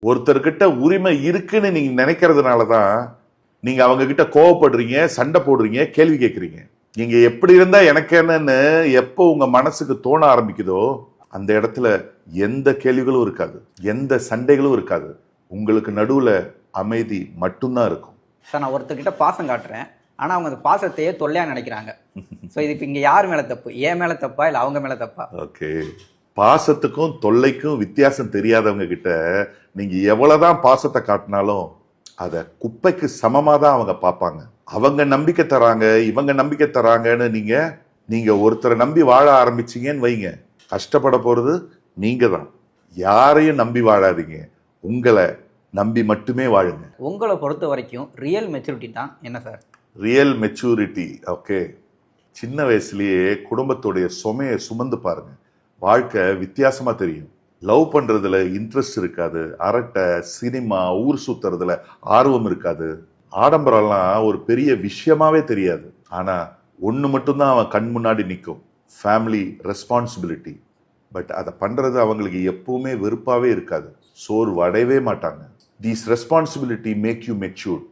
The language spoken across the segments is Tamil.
ஒருத்தர்கிட்ட உரிமை இருக்குன்னு நீங்க நினைக்கிறதுனாலதான் நீங்க அவங்க கிட்ட கோவப்படுறீங்க, சண்டை போடுறீங்க, கேள்வி கேட்கறீங்க. நீங்க எப்படி இருந்தா எனக்கு என்னன்னு எப்போ உங்க மனசுக்கு தோண ஆரம்பிக்குதோ அந்த இடத்துல எந்த கேள்விகளும் இருக்காது, எந்த சண்டைகளும் இருக்காது. உங்களுக்கு நடுவுல அமைதி மட்டும்தான் இருக்கும். சார், நான் ஒருத்தர்கிட்ட பாசம் காட்டுறேன், ஆனா அவங்க அந்த பாசத்தையே தொல்லையா நினைக்கிறாங்க. ஸோ இது இப்போ இங்க யார் மேல தப்பு? என் மேல தப்பா இல்லை அவங்க மேல தப்பா? ஓகே, பாசத்துக்கும் தொல்லைக்கும் வித்தியாசம் தெரியாதவங்க கிட்ட நீங்க எவ்வளவுதான் பாசத்தை காட்டினாலும் அதை குப்பைக்கு சமமா தான் அவங்க பார்ப்பாங்க. அவங்க நம்பிக்கை தராங்க, இவங்க நம்பிக்கை தராங்கன்னு நீங்க ஒருத்தரை நம்பி வாழ ஆரம்பிச்சீங்கன்னு வைங்க, கஷ்டப்பட போறது நீங்க தான். யாரையும் நம்பி வாழாதீங்க, உங்களை நம்பி மட்டுமே வாழுங்க. உங்களை பொறுத்த வரைக்கும் ரியல் மெச்சூரிட்டி தான் என்ன சார்? ரியல் மெச்சூரிட்டி, ஓகே, சின்ன வயசுலயே குடும்பத்துடைய சுமையை சுமந்து பாருங்க, வாழ்க்கை வித்தியாசமா தெரியும். லவ் பண்றதுல இன்ட்ரெஸ்ட் இருக்காது, அரட்டை, சினிமா, ஊர் சுத்துறதுல ஆர்வம் இருக்காது, ஆடம்பரம்லாம் ஒரு பெரிய விஷயமாவே தெரியாது. ஆனா ஒண்ணு மட்டும்தான் அவன் கண் முன்னாடி நிற்கும், ஃபேமிலி ரெஸ்பான்சிபிலிட்டி. பட் அதை பண்றது அவங்களுக்கு எப்பவுமே வெறுப்பாவே இருக்காது, சோர்வு அடையவே மாட்டாங்க. These responsibility make you mature,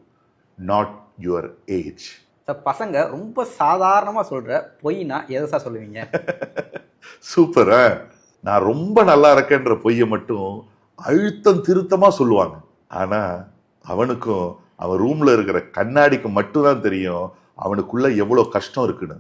not your age. Sir, பசங்க ரொம்ப சாதாரணமா சொல்ற பொய்னா எதை சார் சொல்லுவீங்க? சூப்பரா, நான் ரொம்ப நல்லா இருக்கேன்ற பொய்யை மட்டும் அழுத்தம் திருத்தமா சொல்லுவாங்க. ஆனா அவனுக்கும் அவன் ரூம்ல இருக்கிற கண்ணாடிக்கு மட்டும்தான் தெரியும் அவனுக்குள்ள எவ்வளவு கஷ்டம் இருக்குன்னு.